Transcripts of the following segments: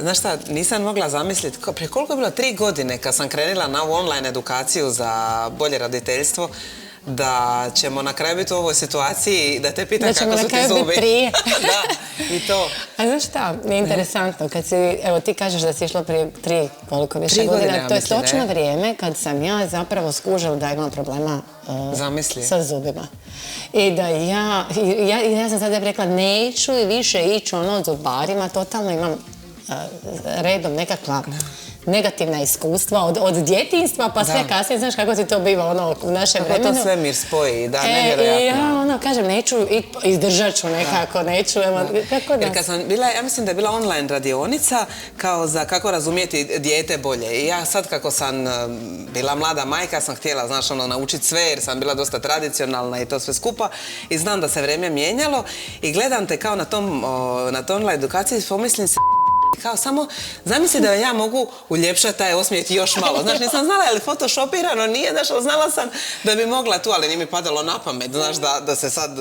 Znaš šta, nisam mogla zamisliti, prije koliko je bilo 3 godine kad sam krenila na ovu online edukaciju za bolje roditeljstvo, da ćemo na kraju biti u ovoj situaciji da te pitam kako su ti zubi. Da ćemo na kraju biti prije. Da, i to. A znaš šta, je interesantno, kad si, evo ti kažeš da si išla prije 3, koliko više godina, to je točno vrijeme kad sam ja zapravo skužila da imam problema sa zubima. I da ja sam sada rekla, neću više ići od zubarima, totalno imam redom nekakva negativna iskustva od djetinjstva pa sve kasnije, znaš kako ti to biva u našem vremenu. Kako to svemir spoji, da, nevjerojatno. I ja kažem, neću, izdržat ću nekako, neću, evo, kako da... Jer kad sam bila, ja mislim da je bila online radionica kao za kako razumijeti dijete bolje. I ja sad kako sam bila mlada majka, sam htjela, znaš, naučiti sve jer sam bila dosta tradicionalna i to sve skupa i znam da se vrijeme mijenjalo i gledam te kao na toj online edukaciji, pomislim se kao samo, zamisli da ja mogu uljepšati taj osmijeh još malo. Znaš, nisam znala je li photoshopirano, nije, znaš, znala sam da bi mogla tu, ali nije mi padalo na pamet, znaš, da se sad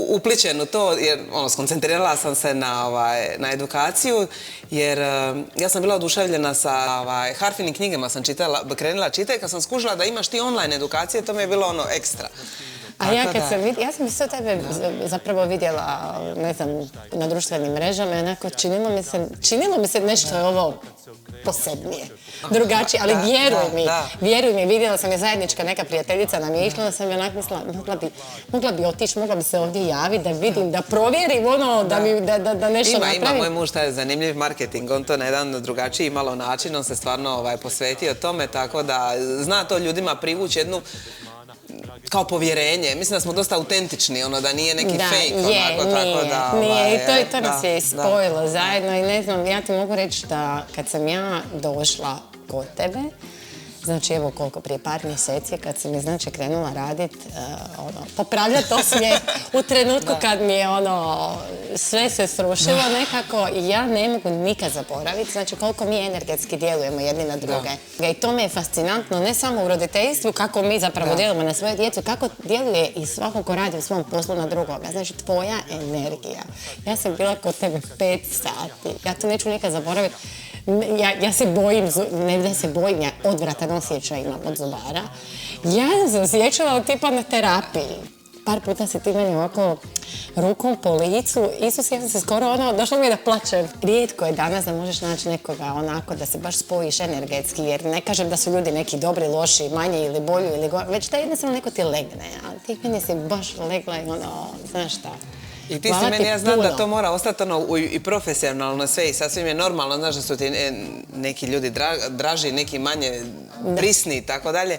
upličem u to, jer skoncentrirala sam se na edukaciju, jer ja sam bila oduševljena sa Harfinim knjigama, sam krenula čitati, kad sam skužila da imaš ti online edukacije, to mi je bilo ekstra. A ja sam sve tebe zapravo vidjela, ne znam, na društvenim mrežama, onako činilo mi se nešto je ovo posebnije, drugačije, ali vjeruj mi, vidjela sam je zajednička neka prijateljica nam je išla, da sam je onako mislila, mogla bi otići, mogla bi se ovdje javiti, da vidim, da provjerim da nešto napravim. Ima moj muž taj zanimljiv marketing, on to na jedan drugačiji malo način, on se stvarno posvetio tome, tako da zna to ljudima privući jednu kao povjerenje. Mislim da smo dosta autentični, da nije neki fake, onako, tako da... Nije, i to nas je spojilo zajedno i ne znam, ja ti mogu reći da kad sam ja došla kod tebe, znači evo koliko, prije par mjeseci kad sam mi znači krenula raditi, popravljati osmijeh u trenutku kad mi je sve se srušilo nekako i ja ne mogu nikad zaboraviti, znači koliko mi energetski djelujemo jedni na druge. I to me je fascinantno, ne samo u roditeljstvu, kako mi zapravo djelujemo na svoje djecu, kako djeluje i svako ko radi u svom poslu na drugoga. Znači tvoja energija. Ja sam bila kod tebe 5 sati, ja to neću nikad zaboraviti. Ja se bojim, ne da se bojim, ja odvratan osjećaj imam od zubara. Ja sam osjećala tipa na terapiji. Par puta si ti meni ovako rukom po licu. Isus, ja sam se skoro došlo mi je da plačem. Rijetko je danas da možeš naći nekoga onako da se baš spojiš energetski, jer ne kažem da su ljudi neki dobri, loši, manji ili bolji ili gore, već da jednostavno neko ti legne. A ti meni si baš legla i znaš šta. I ti si meni, ja znam da to mora ostati i profesionalno sve i sasvim je normalno, znaš da su ti neki ljudi draži, neki manje prisni i tako dalje.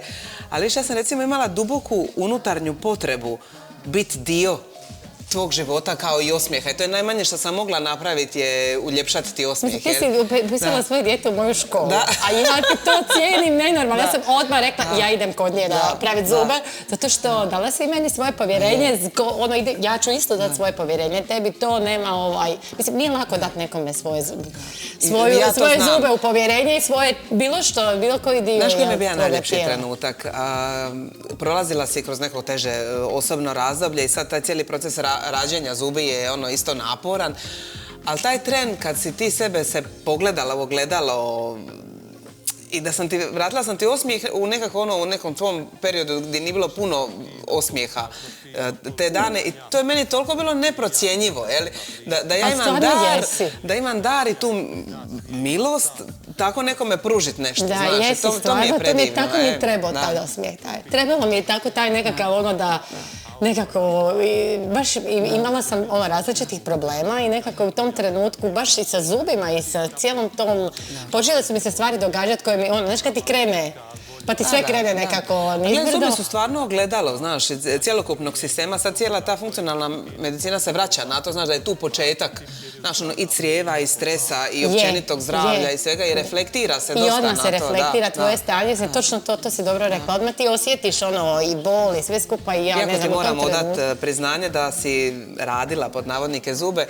Ali ja sam recimo imala duboku unutarnju potrebu biti dio tvog života kao i osmijeha. I to je najmanje što sam mogla napraviti je uljepšati ti osmijeh. Ti si upisala svoje dijete u moju školu, a ja ti to cijenim nenormalno. Ja sam odmah rekla, ja idem kod nje praviti zube, zato što dala si meni svoje povjerenje, ja ću isto dati svoje povjerenje, tebi to nema mislim, nije lako dati nekome svoje zube u povjerenje i svoje bilo što, bilo koji dio. Znaš koji mi je bio najljepši trenutak? Prolazila si kroz neko teže osobno razdoblje i sad taj cijeli proces rađenja zubi je isto naporan, ali taj tren kad si ti sebe se pogledala u ogledalo i da vratila sam ti osmijeh u nekom tvom periodu gdje nije bilo puno osmijeha te dane i to je meni toliko bilo neprocjenjivo, da imam dar i tu milost tako nekome pružiti nešto, znaš, to mi je predivno. Tako mi je trebao taj osmijeh. Trebalo mi je tako taj nekakav da nekako, baš imala sam različitih problema i nekako u tom trenutku, baš i sa zubima i sa cijelom tom, počele su mi se stvari događati koje mi, znaš kad ti krene, pa ti sve krene nekako nizbrdo. Zubi su stvarno ogledalo, znaš, cjelokupnog sistema, sad cijela ta funkcionalna medicina se vraća na to, znaš da je tu početak, znaš, i crijeva, i stresa, i općenitog zdravlja i svega, i reflektira se dosta na to. I odmah se reflektira tvoje stanje, točno to si dobro rekla, odmah ti osjetiš i bol i sve skupa i ja ne znam u tom trenutku. Iako ti moram odati priznanje da si radila pod navodnike zube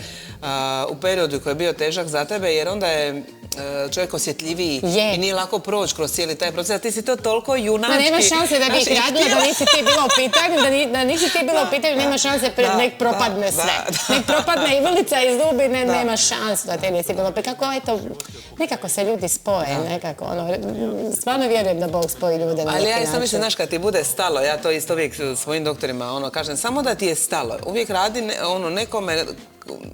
u periodu koji je bio težak za tebe, jer onda je čovjek osjetljiviji Je. i nije lako proći kroz cijeli taj proces. A ti si to toliko junački. Ma nema šanse da bi ih Znaš, i radila da htjela- nisi ti bila u pitanju, da nisi ti bila u pitanju, nema šanse, nek propadne sve. Nek propadne i Vilica iz Dubine, nema šanse da ti nisi bila u pitanju. Kako, eto, nekako se ljudi spoje, nekako, ono, stvarno vjerujem da Bog spoji ljude na Ali neki ja isto način. mislim, znaš, kad ti bude stalo, ja to isto uvijek svojim doktorima kažem, samo da ti je stalo. Uvijek radi nekome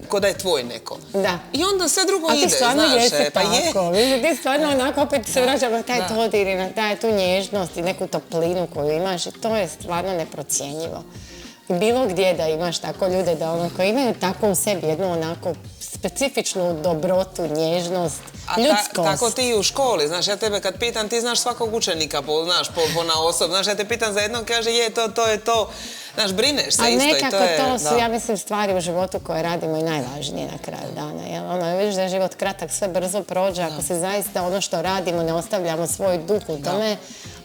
ko da je tvoj neko. Da. I onda sve drugo A ide, ti stvarno znaš. jesi Pa je. tako. Ti stvarno onako opet se vraćamo na taj dodir i na tu nježnost i neku toplinu koju imaš i to je stvarno neprocjenjivo. Bilo gdje da imaš tako ljude da koji imaju tako u sebi jednu onako specifičnu dobrotu, nježnost, ljudskost. Tako ti i u školi, znaš, ja tebe kad pitam, ti znaš svakog učenika, znaš, na osob, znaš, ja te pitam za jednog, kaže, to je to, znaš, brineš se Ali isto i nekako to je... to su, ja mislim, stvari u životu koje radimo i najvažnije na kraju dana. Jel? Ono, vidiš da je život kratak, sve brzo prođe, ako se zaista ono što radimo ne ostavljamo svoj duh u tome,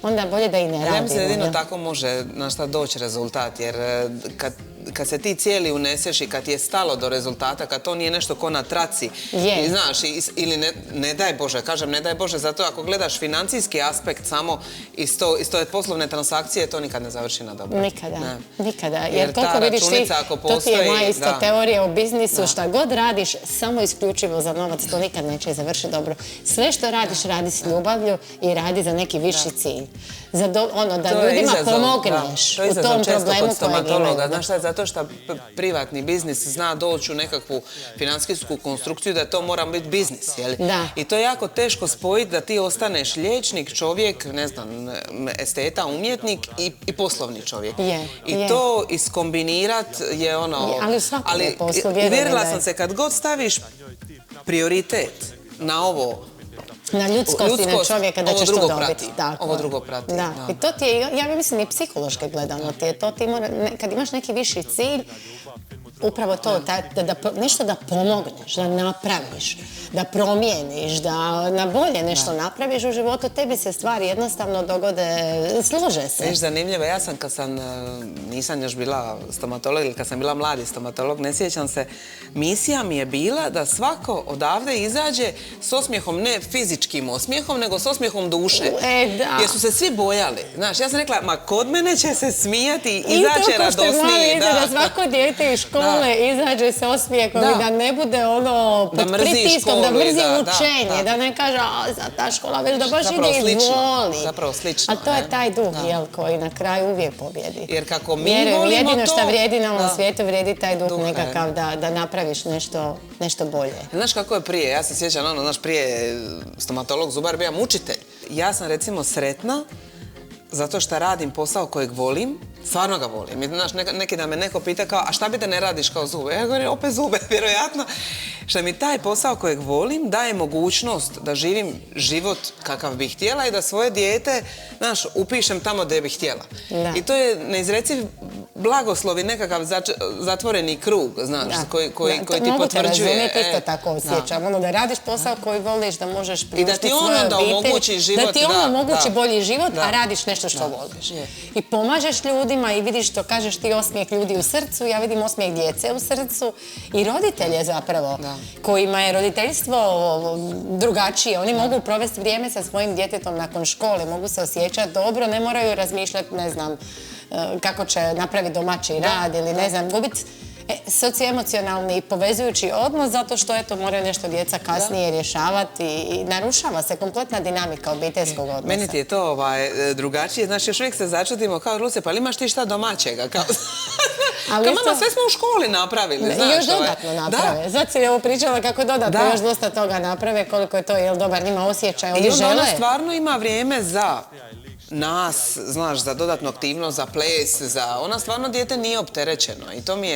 onda bolje da i ne radimo. Ja mislim da jedino tako može na šta doći rezultat, jer kad se ti cijeli uneseš i kad ti je stalo do rezultata, kad to nije nešto ko na traci, i, znaš, ili ne daj Bože, kažem ne daj Bože, zato ako gledaš financijski aspekt samo iz toj poslovne transakcije, to nikad ne završi na dobro. Nikada, nikada. Jer koliko vidiš ti, to ti je moja isto teorija u biznisu, šta god radiš samo isključivo za novac, to nikad neće završiti dobro. Sve što radiš, radi s ljubavlju i radi za neki viši cilj. Da ljudima pomogneš u tom problemu kojeg imaju. Znaš šta je, zato što privatni biznis zna doći u nekakvu financijsku konstrukciju da to mora biti biznis, jel? I to je jako teško spojiti da ti ostaneš liječnik, čovjek, ne znam, esteta, umjetnik i poslovni čovjek. I to iskombinirat je ono... Ali u svakom je poslu, vjerujem. Uvjerila sam se, kad god staviš prioritet na ovo, na ljudskost i na čovjeka da ćeš to dobiti. Ovo drugo prati. Da. I to ti je, ja mislim i psihološki gledano ti je to, kad imaš neki viši cilj, upravo to, nešto da pomogneš, da napraviš, da promijeniš, da na bolje nešto napraviš u životu, tebi se stvari jednostavno dogode, slože se. Viš, zanimljivo, ja sam nisam još bila stomatolog ili kad sam bila mladi stomatolog, ne sjećam se, misija mi je bila da svako odavde izađe s osmijehom, ne fizičkim osmijehom, nego s osmijehom duše. Jer su se svi bojali. Znaš, ja sam rekla, ma kod mene će se smijati i izaće radosniji. Da svako dijete iz škole izađe se osmijekom i da ne bude ono pod pritiskom, da mrzi učenje, da ne kaže, ta škola već da baš ide i voli. Zapravo slično. A to je taj duh, koji na kraju uvijek pobjedi. Jer kako mi volimo to... Jedino što vrijedi na ovom svijetu, vrijedi taj duh nekakav da napraviš nešto bolje. Znaš kako je prije? Ja se sjećam, znaš, prije stomatolog, zubar, bio mučitelj. Ja sam recimo sretna zato što radim posao kojeg volim, stvarno ga volim. Znaš, neki da me neko pita kao, a šta bi da ne radiš kao zube? Ja govorim, opet zube, vjerojatno. Što mi taj posao kojeg volim daje mogućnost da živim život kakav bih htjela i da svoje dijete, znaš, upišem tamo gdje bih htjela. I to je neizreciv blagoslov i nekakav zatvoreni krug, znaš, koji ti potvrđuje. Mogu te razumjeti, isto tako osjećam. Da radiš posao koji voliš, da možeš priuštiti svoje obitelji. I da ti ono da omogući život. Da ti ono omogući bolji život, a radiš nešto što voliš. I pomažeš ljudima i vidiš to, kažeš ti osmijeh ljudi u srcu, ja vidim osmijeh djece u srcu i roditelje zapravo, kojima je roditeljstvo drugačije. Oni mogu provesti vrijeme sa svojim djetetom nakon škole, mogu se osjećati dobro, ne moraju razmišljati, ne znam, kako će napraviti domaći rad ili ne znam, gubiti socioemocionalni i povezujući odnos zato što eto moraju nešto djeca kasnije rješavati i narušava se kompletna dinamika obiteljskog odnosa. Meni ti je to drugačije, znači još uvijek se začudimo kao Luce, pa ali imaš ti šta domaćega? Kao mama, sve smo u školi napravili. I još dodatno naprave. Zato si ovo pričala kako dodatno još dosta toga naprave, koliko je to dobar njima osjećaj, oni žele. I onda ona stvarno ima vrijeme za nas, znaš, za dodatnu aktivnost, za ples, ona stvarno dijete nije opterećeno i to mi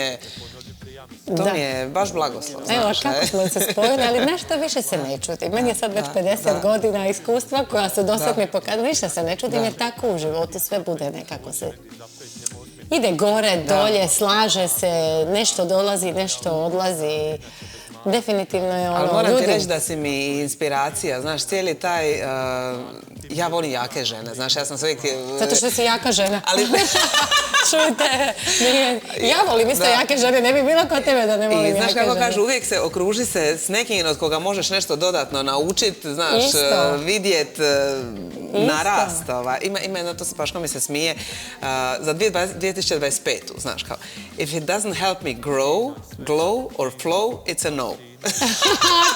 je baš blagoslov. Evo, kako smo se spojili, ali nešto više se ne čudim. Meni je sad već 50 godina iskustva koja su do sad mi pokazala, više se ne čudim jer tako u životu sve bude nekako se... Ide gore, dolje, slaže se, nešto dolazi, nešto odlazi. Definitivno je ono... Ali moram ti reći da si mi inspiracija, znaš, cijeli taj... Ja volim jake žene, znaš, ja sam sve uvijek... Zato što si jaka žena. Ali čujte, ja volim isto jake žene, ne bi bilo kod tebe da ne volim jake žene. I znaš kako kažu, uvijek se okruži se s nekim od koga možeš nešto dodatno naučiti, znaš, vidjet, narast. Ima jedno, to se baš mi se smije, za 2025, znaš kao, if it doesn't help me grow, glow or flow, it's a no.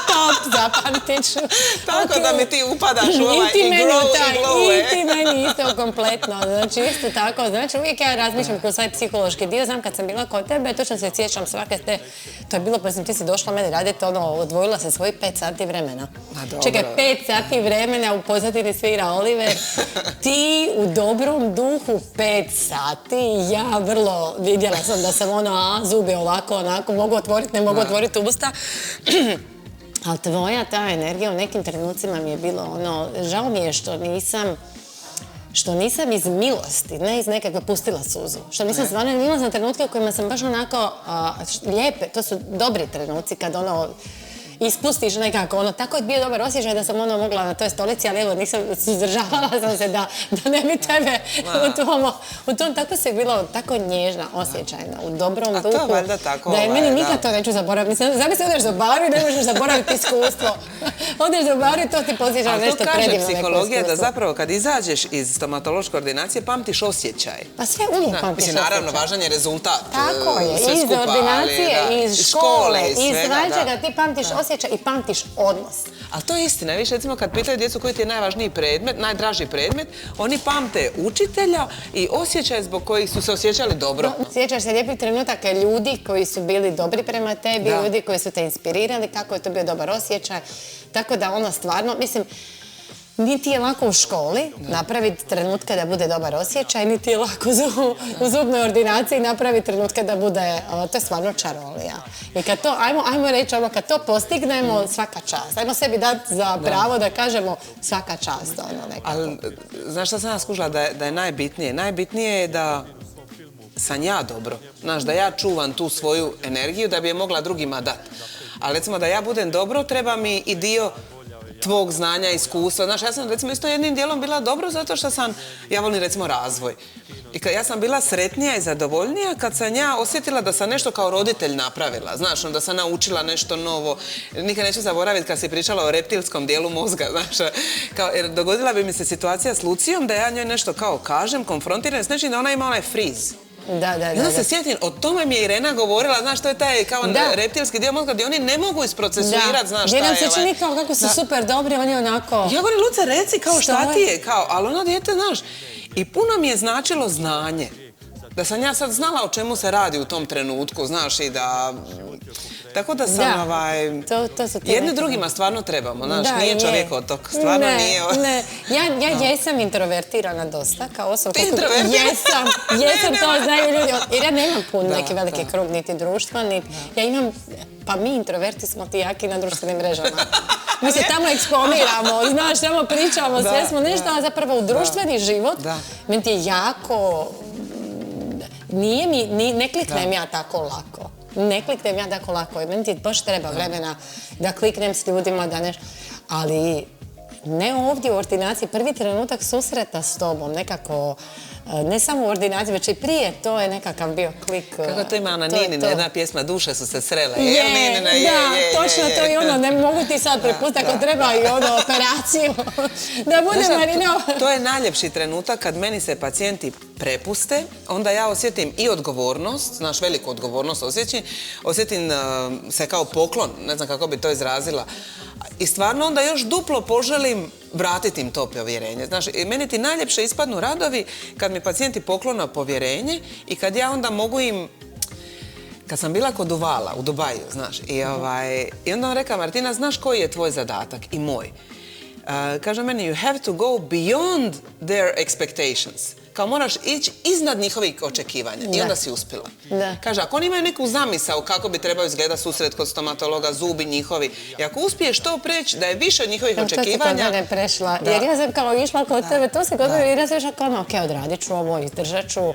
Top, zapamtit ću. Tako da mi ti upadaš u ovaj i grow i glow. I ti meni isto kompletno. Znači isto tako. Znači uvijek ja razmišljam kroz taj psihološki dio. Znam kad sam bila kod tebe, točno se sjećam svake te... To je bilo pa sam ti si došla meni raditi, odvojila se svojih 5 sati vremena. Čekaj, 5 sati vremena u pozadini svira Oliver. Ti u dobrom duhu 5 sati. Ja vrlo vidjela sam da sam zube ovako, onako, mogu otvoriti, ne mogu otvoriti usta. Ali tvoja ta energija u nekim trenucima mi je bilo žao mi je što nisam iz milosti, ne iz nekakve pustila suzu. Što nisam stvarno imala na trenutke u kojima sam baš onako lijepe, to su dobri trenuci kad ispustiš nekako, tako je bio dobar osjećaj da sam mogla na toj stolici, ali evo nisam, suzdržavala sam se da ne bi tebe u tom, tako se bilo, tako nježna, osjećajna, u dobrom duhu. A to valjda tako, da je meni nikad to neću zaboraviti. Zamisli, odeš za baru i ne možeš zaboraviti iskustvo. Odeš za baru i to ti posjeća nešto predivno. Ali to kaže psihologija da zapravo kad izađeš iz stomatološke ordinacije pamtiš osjećaj. Pa sve uvijek pamtiš osjećaj. Naravno, važan je rezultat. Tako je, iz ordinacije, iz škole, iz svačega ti pamtiš osjećaj i pamtiš odnos. Ali to je istina, viš, recimo kad pitaju djecu koji ti je najvažniji predmet, najdraži predmet, oni pamte učitelja i osjećaj zbog kojih su se osjećali dobro. Sjećaš se lijepih trenutaka ljudi koji su bili dobri prema tebi, ljudi koji su te inspirirali, kako je to bio dobar osjećaj. Tako da stvarno, mislim, niti je lako u školi napraviti trenutke da bude dobar osjećaj, niti je lako u zubnoj ordinaciji napraviti trenutke da bude, to je stvarno čarolija. I kad to, ajmo reći kad to postignemo, svaka čast. Ajmo sebi dati za pravo da kažemo svaka čast. Ali, znaš šta sam ja skužila da je najbitnije? Najbitnije je da sam ja dobro. Znaš, da ja čuvam tu svoju energiju da bi je mogla drugima dati. Ali recimo da ja budem dobro, treba mi i dio tvog znanja, iskustva. Znaš, ja sam recimo isto jednim dijelom bila dobro zato što ja volim recimo razvoj. I ja sam bila sretnija i zadovoljnija kad sam ja osjetila da sam nešto kao roditelj napravila. Znaš, da sam naučila nešto novo. Nikad neću zaboraviti kad si pričala o reptilskom dijelu mozga, znaš. Jer dogodila bi mi se situacija s Lucijom da ja njoj nešto kao kažem, konfrontiram s nečim da ona ima onaj friz. I onda se sjetim, o tome mi je Irena govorila, znaš, to je taj kao reptilski dio mozga gdje oni ne mogu isprocesuirati, znaš šta je. Gdje nam se čini kao kako su super dobri, oni onako... Ja govorim, Luca, reci kao šta ti je, kao, ali ono dijete, znaš, i puno mi je značilo znanje. Da sam ja sad znala o čemu se radi u tom trenutku, znaš, i da... Tako da sam, jedni drugima stvarno trebamo, znaš, nije čovjek otok, stvarno nije. Ja jesam introvertirana dosta, kao osoba. Ti introvertirana? Jesam, to znaju ljudi, jer ja nemam pun neki veliki krug, niti društva, niti... Ja imam, pa mi introverti smo ti jaki na društvenim mrežama. Mi se tamo eksponiramo, znaš, tamo pričamo, sve smo nešto, a zapravo u društveni život, meni ti je jako... Ne kliknem ja tako lako. Ne kliknem ja tako lako. Meni ti baš treba vremena da kliknem s ljudima, da nešto... Ali ne ovdje u ordinaciji. Prvi trenutak susreta s tobom, nekako... Ne samo u ordinaciji, već i prije, to je nekakav bio klik. Kako to ima ona Ninina, jedna pjesma, duše su se srele. Točno to i ne mogu ti sad prepustiti ako treba i operaciju. Da bude Marina. To je najljepši trenutak kad meni se pacijenti prepuste, onda ja osjetim i odgovornost, znaš, veliku odgovornost osjetim se kao poklon, ne znam kako bi to izrazila. I stvarno onda još duplo poželim vratiti im to povjerenje. Znaš, meni ti najljepše ispadnu radovi kad mi pacijenti poklona povjerenje i kad ja onda mogu im... Kad sam bila kod Uvala u Dubaju, znaš, i onda on rekao, Martina, znaš koji je tvoj zadatak i moj? Kaže meni, you have to go beyond their expectations. Kao moraš ići iznad njihovih očekivanja. I onda si uspjela. Kaže, ako oni imaju neku zamisao kako bi trebao izgledati susret kod stomatologa, zubi njihovi, i ako uspiješ to preći da je više od njihovih očekivanja... To si kod mene prešla. Jer ja sam kao išla kod tebe, to se kod mene, jer ja sam išla kao, ok, odradit ću ovo, izdržat ću.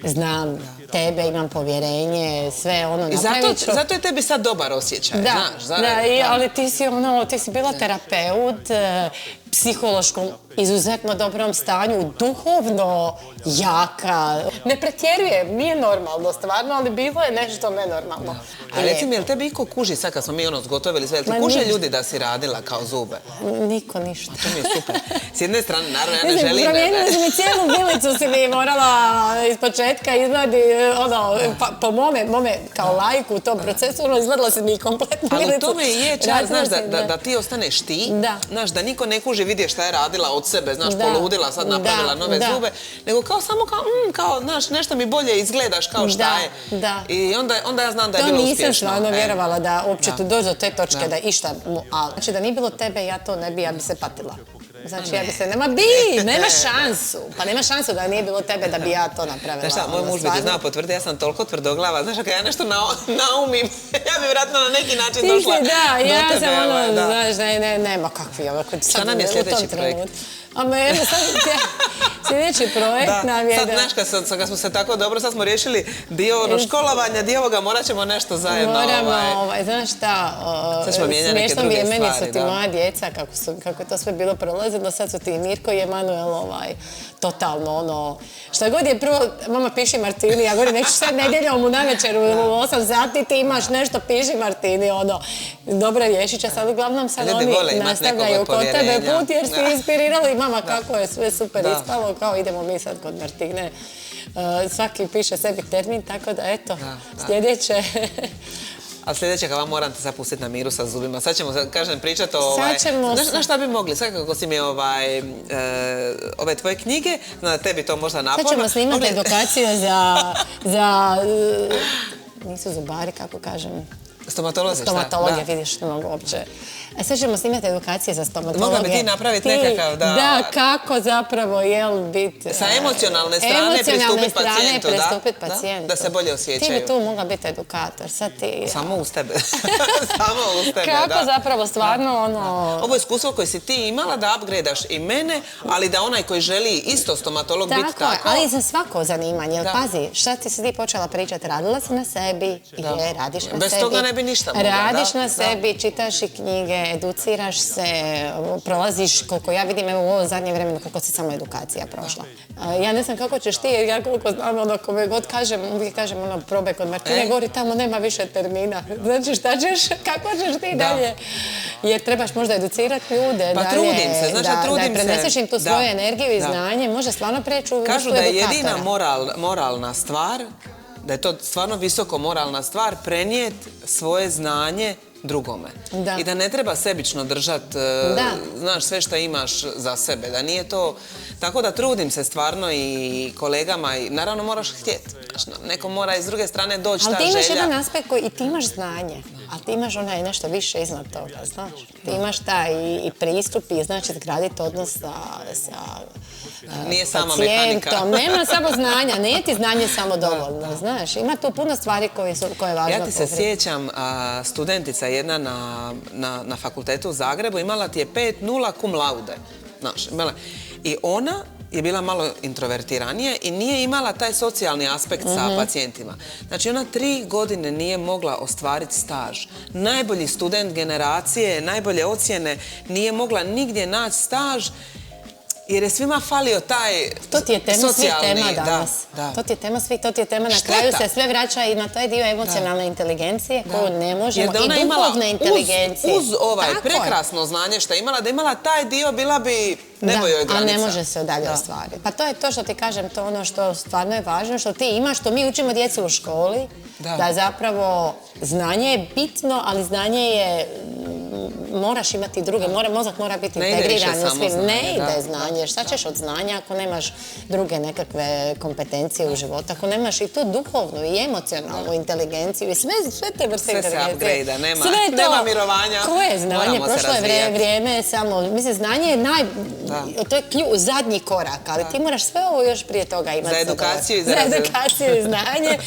Znam tebe, imam povjerenje, sve napravit ću. Zato je tebi sad dobar osjećaj, znaš. Ali ti si bila terapeut psihološkom izuzetno dobrom stanju, duhovno jaka. Ne pretjerujem, nije normalno stvarno, ali bilo je nešto nenormalno. A reci mi, jel tebi iko kuži sad kad smo mi zgotovili sve, jel ti kuže ljudi da si radila kao zube? Niko ništa. To mi je super. S jedne strane, naravno, ja ne želim... Promijenili su mi cijelu bilicu, si mi morala iz početka izgledi, po mome kao lajku u tom procesu, izgledala si mi kompletnu bilicu. Ali u tome i je čar, znaš, da ti ostaneš ti, znaš, da niko ne kuži vidje šta je radila od sebe, znaš, poludila, sad napravila nove zube, nego kao samo kao, znaš, nešto mi bolje izgledaš kao šta je. I onda ja znam da je bilo uspješno. To nisam stvarno vjerovala da uopće tu dođe do te točke da išta, znači da nije bilo tebe, ja bi se patila. Znači, ja bi se, nema šansu. Pa nema šansu da nije bilo tebe da bi ja to napravila. Znaš šta, moj muž bi ti znao potvrditi, ja sam toliko tvrdoglava, znaš, ako ja nešto naumim, ja bi vratno na neki način došla do tebe. Da, ja sam znaš, nema kakvi ovo. Šta nam je sljedeći projekt? Sljedeći projekt nam je da... Sad, znaš, kad smo se tako dobro, sad smo riješili dio školovanja, dio ovoga, morat ćemo nešto zajedno. Moramo, znaš šta, smiješno mi je, meni su ti moja djeca, kako je to sve bilo prolazilo, sad su ti i Mirko i Emanuel, totalno, šta god je prvo, mama piši Martini, ja govorim, neću sad nedjeljom u navečer u 8 sati, ti imaš nešto, piši Martini, dobro riješit će, sad uglavnom sad oni nastavljaju kod tebe put jer si inspirirali, mama kako je sve super ispalo, kao idemo mi sad kod Martine, svaki piše sebi termin, tako da eto, sljedeće... A sljedeće kad vam moram te sad pustiti na miru sa zubima. Sad ćemo, kažem, pričati o... Znaš šta bi mogli? Sad kako si mi ove tvoje knjige, da tebi to možda naporno... Sad ćemo snimati edukaciju za... Nisu zubari, kako kažem... Stomatolozi, šta? Stomatologija, vidiš, ne mogu uopće. Sad ćemo snimati edukacije za stomatologije. Mogla bi ti napraviti nekakav, da... Da, kako zapravo, biti... Sa emocionalne strane pristupiti pacijentu. Da se bolje osjećaju. Ti bi tu mogla biti edukator, sad ti... Samo uz tebe. Samo uz tebe, da. Kako zapravo, stvarno, Ovo je iskustvo koje si ti imala da upgradaš i mene, ali da onaj koji želi isto stomatolog biti tako... Tako, ali za svako zanimanje. Pazi, šta ti si ti počela pričati? Radila si na sebi, radiš na sebi. Bez toga ne bi ništa mogla. Radiš na sebi, čitaš i knjige, educiraš se, prolaziš, koliko ja vidim, evo u ovo zadnje vremena, koliko si samo edukacija prošla. Ja ne znam kako ćeš ti, jer ja koliko znam, kome god kažem, uvijek kažem, probaj kod Martine, govori, tamo nema više termina. Znači, šta ćeš, kako ćeš ti dalje? Jer trebaš možda educirati ljude pa dalje. Trudim se, znaš da trudim se. Da preneseš im tu svoju energiju i znanje, može stvarno preći u kažu da je jedina moralna stvar, da je to stvarno visoko moralna stvar, prenijeti svoje znanje drugome. I da ne treba sebično držati, znaš, sve što imaš za sebe. Da nije to... Tako da trudim se stvarno i kolegama i naravno moraš htjeti. Neko mora iz druge strane doći ta želja. Ali ti imaš jedan aspekt koji i ti imaš znanje, a ti imaš nešto više iznad toga, znaš. Ti imaš taj i pristup i znači zgraditi odnos sa nije sama pacijentom. Nema samo znanja, nije ti znanje samo dovoljno, znaš. Ima tu puno stvari koje je važno pokriti. Ja ti se sjećam, studentica jedna na fakultetu u Zagrebu imala ti je 5.0 cum laude. Znaš, i ona je bila malo introvertiranija i nije imala taj socijalni aspekt sa pacijentima. Znači, ona 3 godine nije mogla ostvariti staž. Najbolji student generacije, najbolje ocjene, nije mogla nigdje naći staž jer je svima falio taj socijalni... To ti je tema svih tema danas. To ti je tema svih, to ti je tema na kraju se sve vraća i na taj dio emocionalne inteligencije koju ne možemo i duhovne inteligencije. Uz prekrasno znanje što je imala, da je imala taj dio, bila bi nebo joj granica. A ne može se dalje ostvariti. Pa to je to što ti kažem, to ono što stvarno je važno, što ti imaš, što mi učimo djecu u školi, da zapravo znanje je bitno, ali znanje je moraš imati druge, mozak mora biti integriran u svim. Ne ide znanje. Šta ćeš od znanja ako nemaš druge nekakve kompetencije u životu? Ako nemaš i tu duhovnu i emocionalnu inteligenciju i sve te vrste inteligencije. Sve se upgrade-a, nema mirovanja. Koje znanje? Prošlo je vrijeme samo, mislim, znanje je to je zadnji korak, ali ti moraš sve ovo još prije toga imati. Za edukaciju i za edukaciju i znanje.